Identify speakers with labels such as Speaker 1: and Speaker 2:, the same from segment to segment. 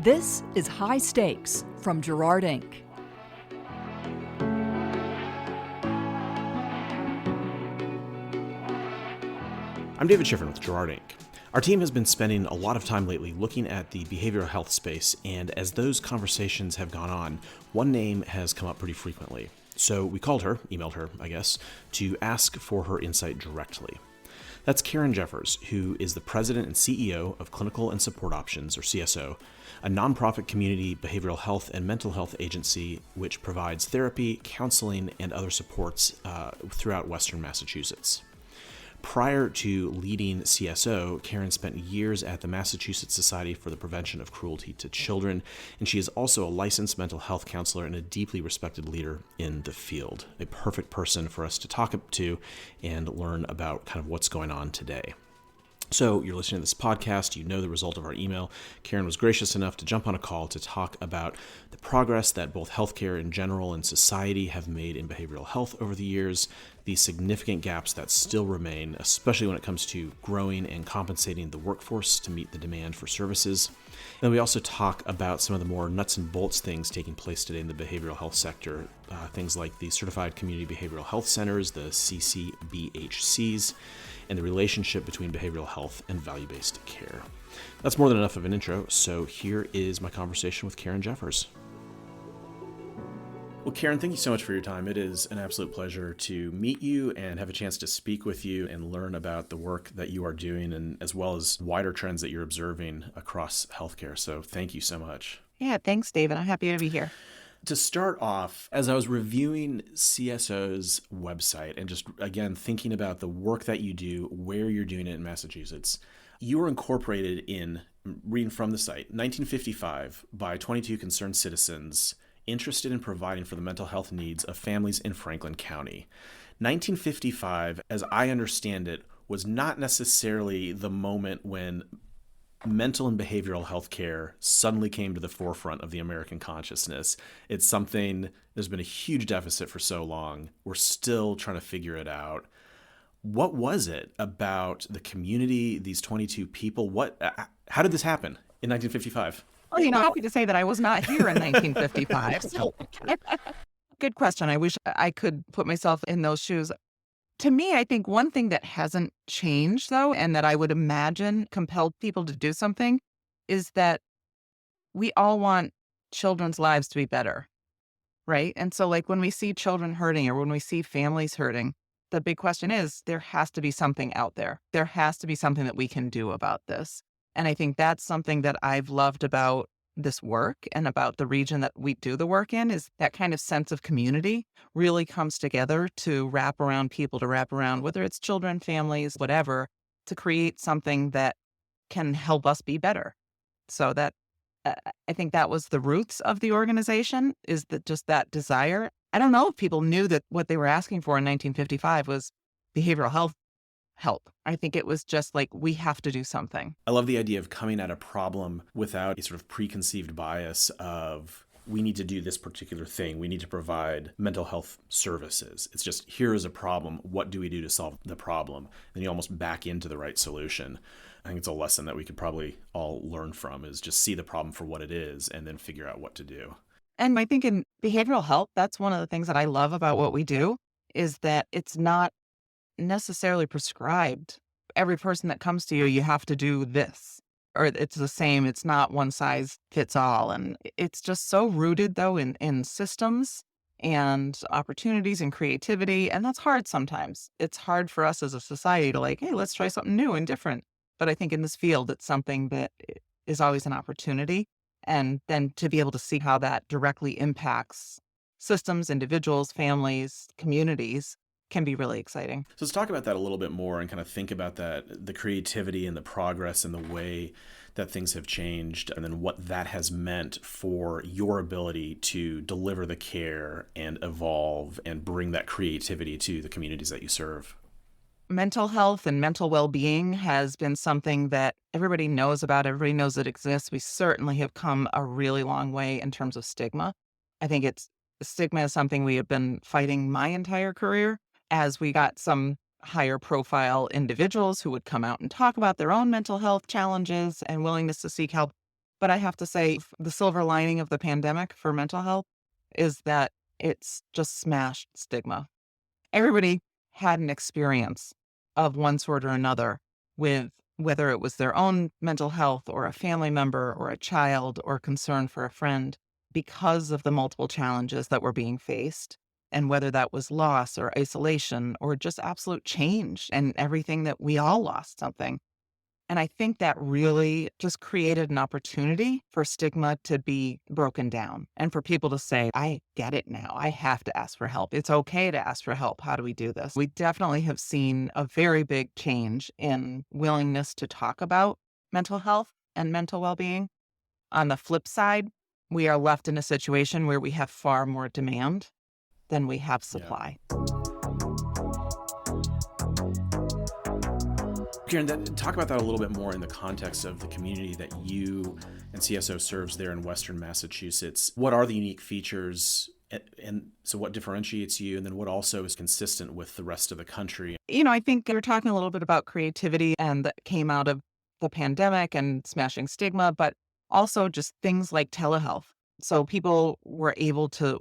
Speaker 1: This is High Stakes from Gerard Inc.
Speaker 2: I'm David Schifrin with Gerard Inc. Our team has been spending a lot of time lately looking at the behavioral health space, and as those conversations have gone on, one name has come up pretty frequently. So we called her, emailed her, I guess, to ask for her insight directly. That's Karin Jeffers, who is the president and CEO of Clinical and Support Options, or CSO, a nonprofit community behavioral health and mental health agency which provides therapy, counseling, and other supports throughout Western Massachusetts. Prior to leading CSO, Karin spent years at the Massachusetts Society for the Prevention of Cruelty to Children, and she is also a licensed mental health counselor and a deeply respected leader in the field. A perfect person for us to talk to and learn about kind of what's going on today. So you're listening to this podcast, you know the result of our email. Karin was gracious enough to jump on a call to talk about the progress that both healthcare in general and society have made in behavioral health over the years, the significant gaps that still remain, especially when it comes to growing and compensating the workforce to meet the demand for services. And then we also talk about some of the more nuts and bolts things taking place today in the behavioral health sector, things like the Certified Community Behavioral Health Centers, the CCBHCs, and the relationship between behavioral health and value-based care. That's more than enough of an intro, so here is my conversation with Karin Jeffers. Well, Karin, thank you so much for your time. It is an absolute pleasure to meet you and have a chance to speak with you and learn about the work that you are doing, and as well as wider trends that you're observing across healthcare. So thank you so much.
Speaker 3: Yeah, thanks, David. I'm happy to be here.
Speaker 2: To start off, as I was reviewing CSO's website and just, again, thinking about the work that you do, where you're doing it in Massachusetts, you were incorporated in, reading from the site, 1955 by 22 concerned citizens interested in providing for the mental health needs of families in Franklin County. 1955, as I understand it, was not necessarily the moment when mental and behavioral health care suddenly came to the forefront of the American consciousness. It's something, there's been a huge deficit for so long. We're still trying to figure it out. What was it about the community, these 22 people? How did this happen in 1955?
Speaker 3: Well, I'm happy to say that I was not here in 1955. So good question. I wish I could put myself in those shoes. To me, I think one thing that hasn't changed, though, and that I would imagine compelled people to do something, is that we all want children's lives to be better, right? And so, like, when we see children hurting or when we see families hurting, the big question is, there has to be something out there. There has to be something that we can do about this. And I think that's something that I've loved about this work and about the region that we do the work in, is that kind of sense of community really comes together to wrap around people, to wrap around, whether it's children, families, whatever, to create something that can help us be better. So that I think that was the roots of the organization, is that just that desire. I don't know if people knew that what they were asking for in 1955 was behavioral health help. I think it was just like, we have to do something.
Speaker 2: I love the idea of coming at a problem without a sort of preconceived bias of, we need to do this particular thing. We need to provide mental health services. It's just, here is a problem. What do we do to solve the problem? And you almost back into the right solution. I think it's a lesson that we could probably all learn from, is just see the problem for what it is and then figure out what to do.
Speaker 3: And I think in behavioral health, that's one of the things that I love about what we do, is that it's not necessarily prescribed. Every person that comes to you, you have to do this, or it's the same. It's not one size fits all. And it's just so rooted, though, in systems and opportunities and creativity. And that's hard sometimes. It's hard for us as a society to like, hey, let's try something new and different. But I think in this field, it's something that is always an opportunity. And then to be able to see how that directly impacts systems, individuals, families, communities, can be really exciting.
Speaker 2: So let's talk about that a little bit more and kind of think about that, the creativity and the progress and the way that things have changed, and then what that has meant for your ability to deliver the care and evolve and bring that creativity to the communities that you serve.
Speaker 3: Mental health and mental well-being has been something that everybody knows about. Everybody knows it exists. We certainly have come a really long way in terms of stigma. I think stigma is something we have been fighting my entire career, as we got some higher profile individuals who would come out and talk about their own mental health challenges and willingness to seek help. But I have to say, the silver lining of the pandemic for mental health is that it's just smashed stigma. Everybody had an experience of one sort or another with whether it was their own mental health or a family member or a child or concern for a friend because of the multiple challenges that were being faced. And whether that was loss or isolation or just absolute change and everything that we all lost something. And I think that really just created an opportunity for stigma to be broken down and for people to say, I get it now. I have to ask for help. It's okay to ask for help. How do we do this? We definitely have seen a very big change in willingness to talk about mental health and mental well-being. On the flip side, we are left in a situation where we have far more demand than we have
Speaker 2: Yeah.
Speaker 3: supply.
Speaker 2: Karin, talk about that a little bit more in the context of the community that you and CSO serves there in Western Massachusetts. What are the unique features? And so what differentiates you? And then what also is consistent with the rest of the country?
Speaker 3: I think you're talking a little bit about creativity and that came out of the pandemic and smashing stigma, but also just things like telehealth. So we were able to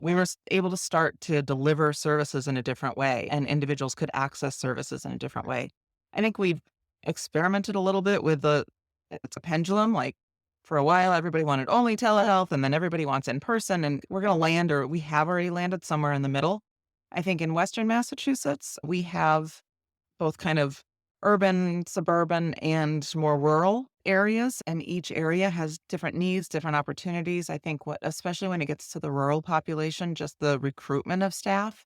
Speaker 3: start to deliver services in a different way and individuals could access services in a different way. I think we've experimented a little bit with it's a pendulum. Like for a while, everybody wanted only telehealth and then everybody wants in person and we're going to land, or we have already landed somewhere in the middle. I think in Western Massachusetts, we have both kind of urban, suburban, and more rural areas. And each area has different needs, different opportunities. I think especially when it gets to the rural population, just the recruitment of staff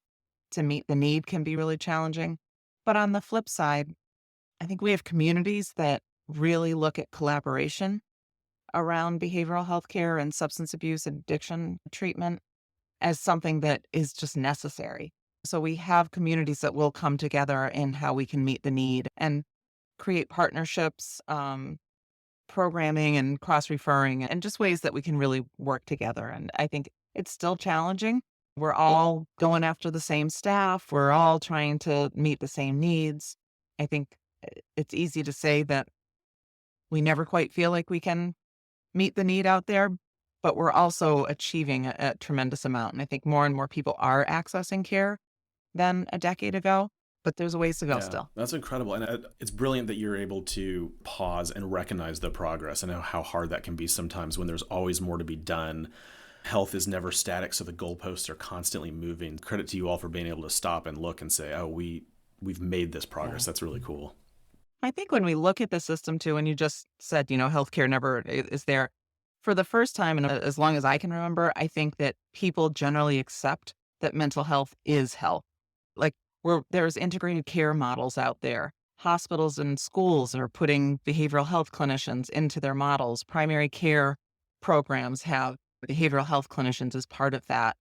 Speaker 3: to meet the need can be really challenging. But on the flip side, I think we have communities that really look at collaboration around behavioral health care and substance abuse and addiction treatment as something that is just necessary. So we have communities that will come together in how we can meet the need and create partnerships, programming and cross-referring, and just ways that we can really work together. And I think it's still challenging. We're all going after the same staff. We're all trying to meet the same needs. I think it's easy to say that we never quite feel like we can meet the need out there, but we're also achieving a tremendous amount. And I think more and more people are accessing care than a decade ago, but there's a ways to go still.
Speaker 2: That's incredible. And it's brilliant that you're able to pause and recognize the progress. I know how hard that can be sometimes when there's always more to be done. Health is never static, so the goalposts are constantly moving. Credit to you all for being able to stop and look and say, oh, we've made this progress. That's really cool.
Speaker 3: I think when we look at the system too, and you just said, healthcare never is there. For the first time, and as long as I can remember, I think that people generally accept that mental health is health. Like there's integrated care models out there. Hospitals and schools are putting behavioral health clinicians into their models. Primary care programs have behavioral health clinicians as part of that.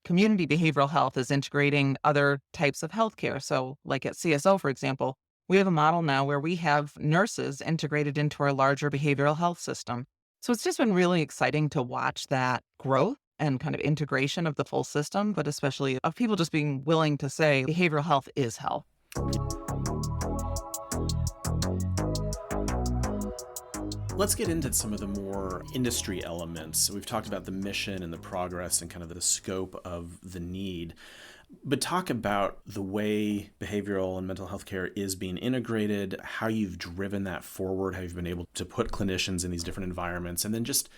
Speaker 3: Community behavioral health is integrating other types of healthcare. So like at CSO, for example, we have a model now where we have nurses integrated into our larger behavioral health system. So it's just been really exciting to watch that growth and kind of integration of the full system, but especially of people just being willing to say behavioral health is health.
Speaker 2: Let's get into some of the more industry elements. We've talked about the mission and the progress and kind of the scope of the need. But talk about the way behavioral and mental health care is being integrated, how you've driven that forward, how you've been able to put clinicians in these different environments, and then just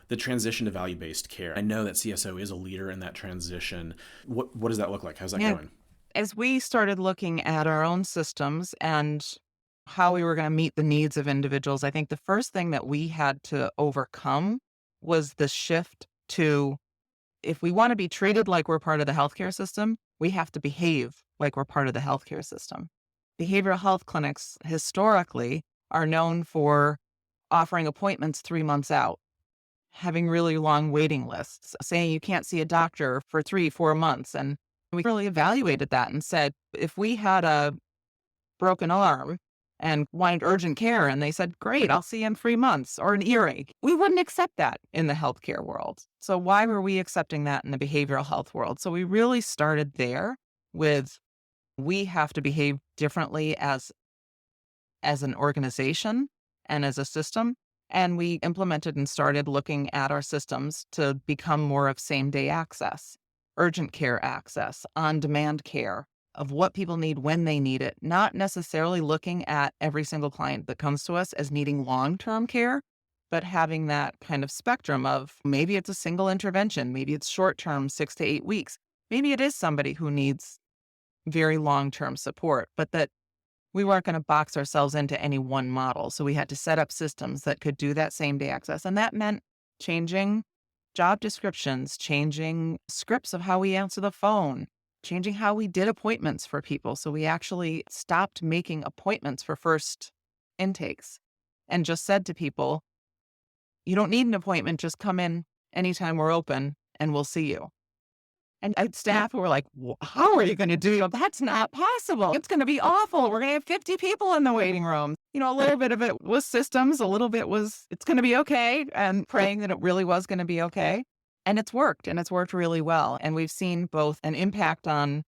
Speaker 2: the transition to value-based care. I know that CSO is a leader in that transition. What does that look like? How's that going?
Speaker 3: As we started looking at our own systems and how we were going to meet the needs of individuals, I think the first thing that we had to overcome was the shift to, if we want to be treated like we're part of the healthcare system, we have to behave like we're part of the healthcare system. Behavioral health clinics historically are known for offering appointments 3 months out, having really long waiting lists, saying you can't see a doctor for 3-4 months. And we really evaluated that and said, if we had a broken arm and wanted urgent care, and they said, great, I'll see you in 3 months, or an earache, we wouldn't accept that in the healthcare world. So why were we accepting that in the behavioral health world? So we really started there with, we have to behave differently as an organization and as a system. And we implemented and started looking at our systems to become more of same-day access, urgent care access, on-demand care of what people need when they need it, not necessarily looking at every single client that comes to us as needing long-term care, but having that kind of spectrum of maybe it's a single intervention, maybe it's short-term, 6 to 8 weeks. Maybe it is somebody who needs very long-term support, but that we weren't going to box ourselves into any one model. So we had to set up systems that could do that same day access. And that meant changing job descriptions, changing scripts of how we answer the phone, changing how we did appointments for people. So we actually stopped making appointments for first intakes and just said to people, you don't need an appointment, just come in anytime we're open and we'll see you. And I had staff who were like, how are you going to do it? That's not possible. It's going to be awful. We're going to have 50 people in the waiting room. A little bit of it was systems. A little bit was, it's going to be okay. And praying that it really was going to be okay. And it's worked really well. And we've seen both an impact on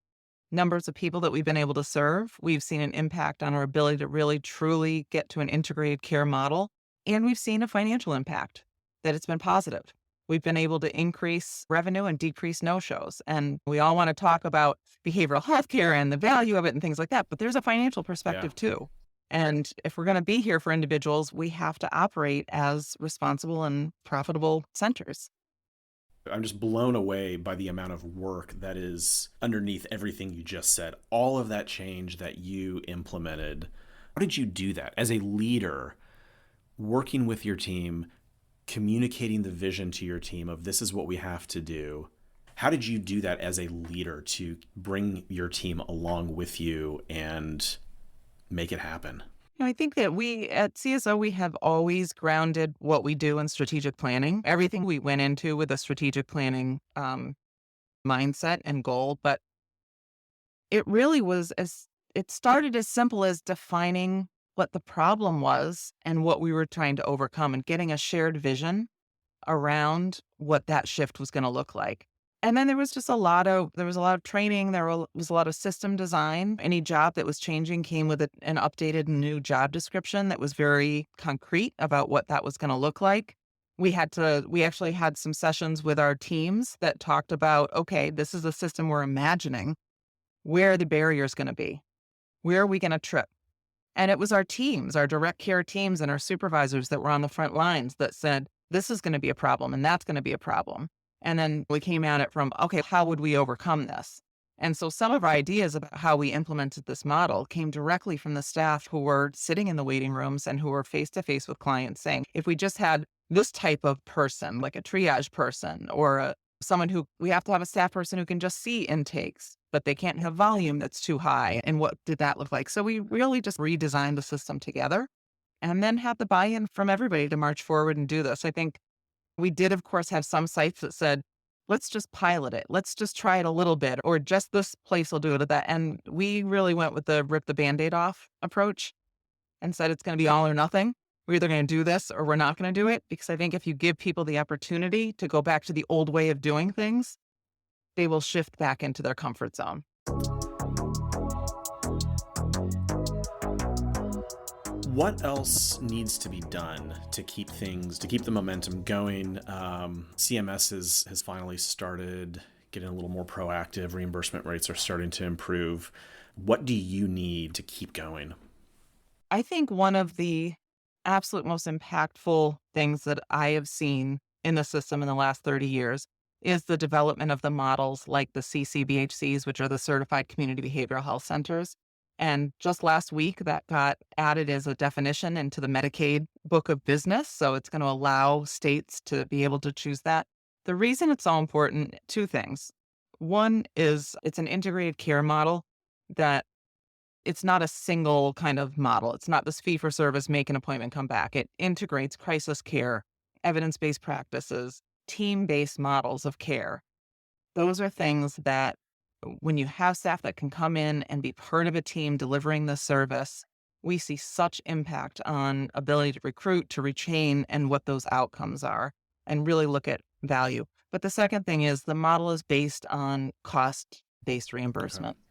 Speaker 3: numbers of people that we've been able to serve. We've seen an impact on our ability to really, truly get to an integrated care model. And we've seen a financial impact that it's been positive. We've been able to increase revenue and decrease no-shows. And we all want to talk about behavioral health care and the value of it and things like that. But there's a financial perspective too. And if we're going to be here for individuals, we have to operate as responsible and profitable centers.
Speaker 2: I'm just blown away by the amount of work that is underneath everything you just said. All of that change that you implemented. How did you do that as a leader, working with your team, communicating the vision to your team of this is what we have to do? How did you do that as a leader to bring your team along with you and make it happen?
Speaker 3: I think that we at CSO, we have always grounded what we do in strategic planning. Everything we went into with a strategic planning mindset and goal, but it really was it started as simple as defining what the problem was and what we were trying to overcome and getting a shared vision around what that shift was going to look like. And then there was a lot of training. There was a lot of system design. Any job that was changing came with an updated new job description that was very concrete about what that was going to look like. We actually had some sessions with our teams that talked about, okay, this is a system we're imagining. Where are the barriers going to be? Where are we going to trip? And it was our teams, our direct care teams and our supervisors that were on the front lines that said, this is going to be a problem and that's going to be a problem. And then we came at it from, okay, how would we overcome this? And so some of our ideas about how we implemented this model came directly from the staff who were sitting in the waiting rooms and who were face-to-face with clients saying, if we just had this type of person, like a triage person or someone who we have to have a staff person who can just see intakes, but they can't have volume that's too high. And what did that look like? So we really just redesigned the system together and then had the buy-in from everybody to march forward and do this. I think we did, of course, have some sites that said, let's just pilot it. Let's just try it a little bit, or just this place will do it at that. And we really went with the rip the Band-Aid off approach and said it's going to be all or nothing. We're either going to do this or we're not going to do it. Because I think if you give people the opportunity to go back to the old way of doing things, they will shift back into their comfort zone.
Speaker 2: What else needs to be done to keep the momentum going? CMS has finally started getting a little more proactive. Reimbursement rates are starting to improve. What do you need to keep going?
Speaker 3: I think one of the absolute most impactful things that I have seen in the system in the last 30 years is the development of the models like the CCBHCs, which are the Certified Community Behavioral Health Centers. And just last week, that got added as a definition into the Medicaid book of business. So it's going to allow states to be able to choose that. The reason it's so important, two things. One is it's an integrated care model that it's not a single kind of model. It's not this fee for service, make an appointment, come back. It integrates crisis care, evidence-based practices, team-based models of care. Those are things that when you have staff that can come in and be part of a team delivering the service, we see such impact on ability to recruit, to retain, and what those outcomes are, and really look at value. But the second thing is the model is based on cost-based reimbursement. Okay.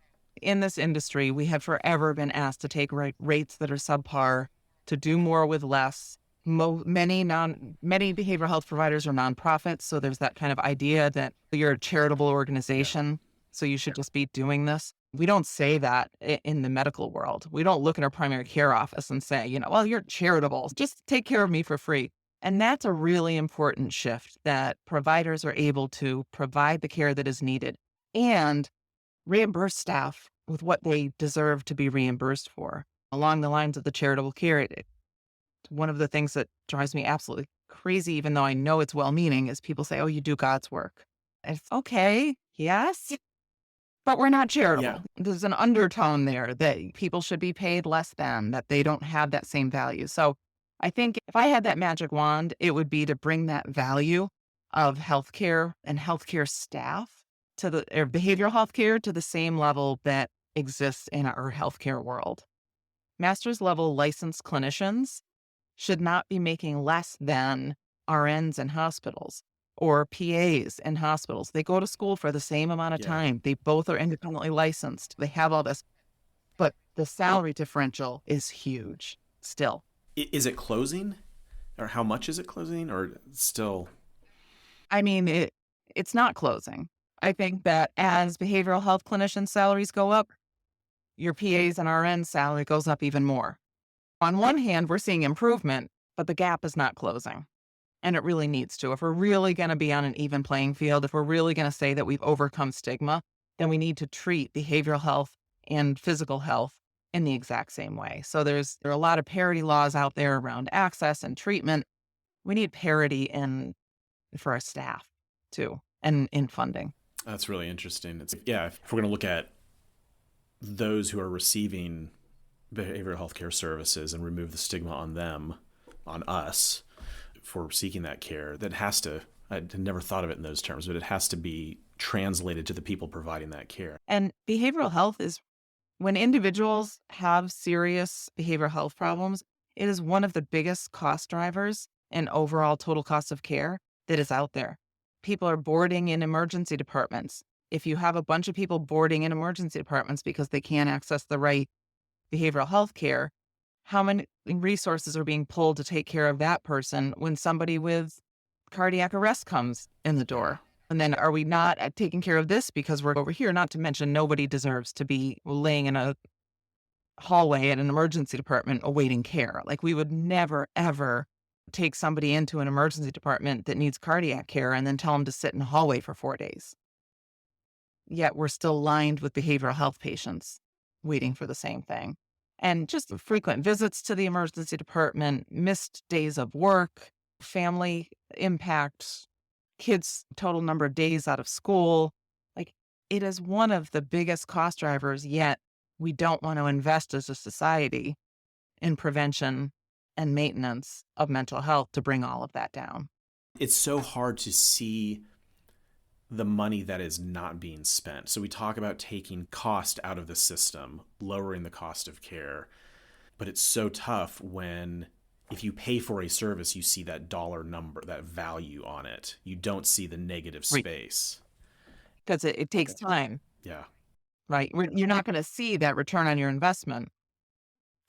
Speaker 3: In this industry, we have forever been asked to take rates that are subpar, to do more with less, Many behavioral health providers are nonprofits, so there's that kind of idea that you're a charitable organization, so you should just be doing this. We don't say that in the medical world. We don't look at our primary care office and say, well, you're charitable. Just take care of me for free. And that's a really important shift, that providers are able to provide the care that is needed and reimburse staff with what they deserve to be reimbursed for. Along the lines of the charitable care, one of the things that drives me absolutely crazy, even though I know it's well-meaning, is people say, oh, you do God's work. It's okay, yes, but we're not charitable.
Speaker 2: Yeah.
Speaker 3: There's an undertone there that people should be paid less than, that they don't have that same value. So I think if I had that magic wand, it would be to bring that value of healthcare and healthcare staff or behavioral healthcare to the same level that exists in our healthcare world. Master's level licensed clinicians should not be making less than RNs in hospitals or PAs in hospitals. They go to school for the same amount of time. They both are independently licensed. They have all this, but the salary differential is huge still.
Speaker 2: Is it closing? Or how much is it closing? Or still?
Speaker 3: I mean, it's not closing. I think that as behavioral health clinician salaries go up, your PAs and RN salary goes up even more. On one hand, we're seeing improvement, but the gap is not closing. And it really needs to. If we're really going to be on an even playing field, if we're really going to say that we've overcome stigma, then we need to treat behavioral health and physical health in the exact same way. So there are a lot of parity laws out there around access and treatment. We need parity for our staff too, and in funding.
Speaker 2: That's really interesting. If we're going to look at those who are receiving behavioral health care services and remove the stigma on them, on us, for seeking that care, that has to, I never thought of it in those terms, but it has to be translated to the people providing that care.
Speaker 3: And behavioral health is, when individuals have serious behavioral health problems, it is one of the biggest cost drivers in overall total cost of care that is out there. People are boarding in emergency departments. If you have a bunch of people boarding in emergency departments because they can't access the right behavioral health care, how many resources are being pulled to take care of that person when somebody with cardiac arrest comes in the door? And then are we not taking care of this because we're over here? Not to mention, nobody deserves to be laying in a hallway at an emergency department awaiting care. Like, we would never, ever take somebody into an emergency department that needs cardiac care and then tell them to sit in a hallway for 4 days. Yet we're still lined with behavioral health patients waiting for the same thing. And just frequent visits to the emergency department, missed days of work, family impact, kids' total number of days out of school. Like, it is one of the biggest cost drivers, yet we don't want to invest as a society in prevention and maintenance of mental health to bring all of that down.
Speaker 2: It's so hard to see the money that is not being spent. So we talk about taking cost out of the system, lowering the cost of care, but it's so tough when, if you pay for a service, you see that dollar number, that value on it. You don't see the negative space.
Speaker 3: Because it takes time.
Speaker 2: Yeah.
Speaker 3: Right? You're not going to see that return on your investment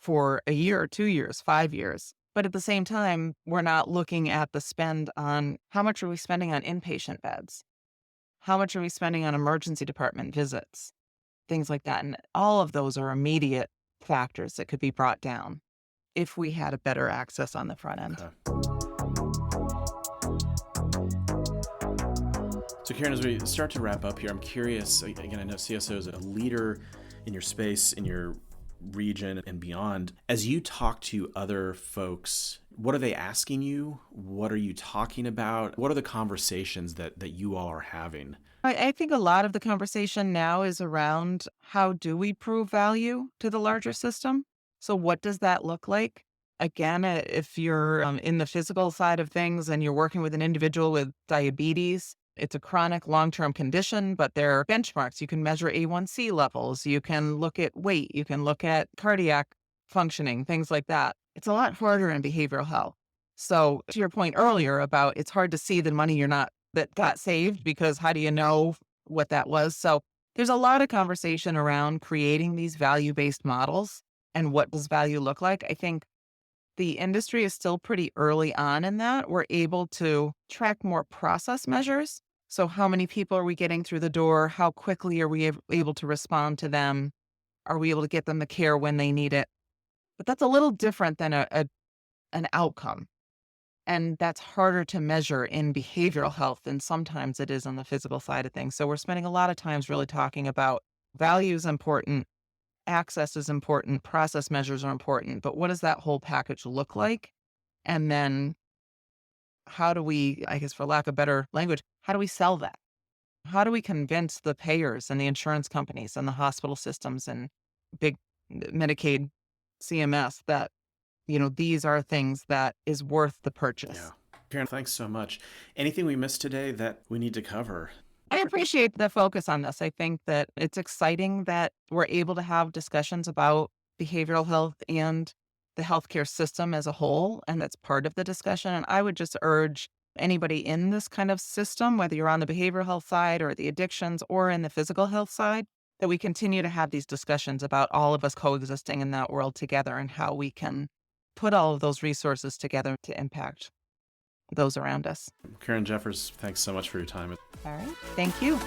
Speaker 3: for a year or 2 years, 5 years. But at the same time, we're not looking at the spend on, how much are we spending on inpatient beds? How much are we spending on emergency department visits? Things like that. And all of those are immediate factors that could be brought down if we had a better access on the front end.
Speaker 2: Okay. So Karin, as we start to wrap up here, I'm curious, again, I know CSO is a leader in your space, in your region and beyond. As you talk to other folks, what are they asking you? What are you talking about? What are the conversations that you all are having?
Speaker 3: I think a lot of the conversation now is around, how do we prove value to the larger system? So what does that look like? Again, if you're in the physical side of things and you're working with an individual with diabetes, it's a chronic long-term condition, but there are benchmarks. You can measure A1C levels. You can look at weight. You can look at cardiac functioning, things like that. It's a lot harder in behavioral health. So to your point earlier about, it's hard to see the money that got saved, because how do you know what that was? So there's a lot of conversation around creating these value-based models and what does value look like. I think the industry is still pretty early on in that. We're able to track more process measures. So how many people are we getting through the door? How quickly are we able to respond to them? Are we able to get them the care when they need it? But that's a little different than an outcome. And that's harder to measure in behavioral health than sometimes it is on the physical side of things. So we're spending a lot of times really talking about value is important, access is important, process measures are important, but what does that whole package look like? And then how do we, I guess for lack of better language, how do we sell that? How do we convince the payers and the insurance companies and the hospital systems and big Medicaid, CMS that, these are things that is worth the purchase?
Speaker 2: Yeah. Karin, thanks so much. Anything we missed today that we need to cover?
Speaker 3: I appreciate the focus on this. I think that it's exciting that we're able to have discussions about behavioral health and the healthcare system as a whole, and that's part of the discussion. And I would just urge anybody in this kind of system, whether you're on the behavioral health side or the addictions or in the physical health side, that we continue to have these discussions about all of us coexisting in that world together and how we can put all of those resources together to impact those around us.
Speaker 2: Karin Jeffers, thanks so much for your time.
Speaker 3: All right. Thank you.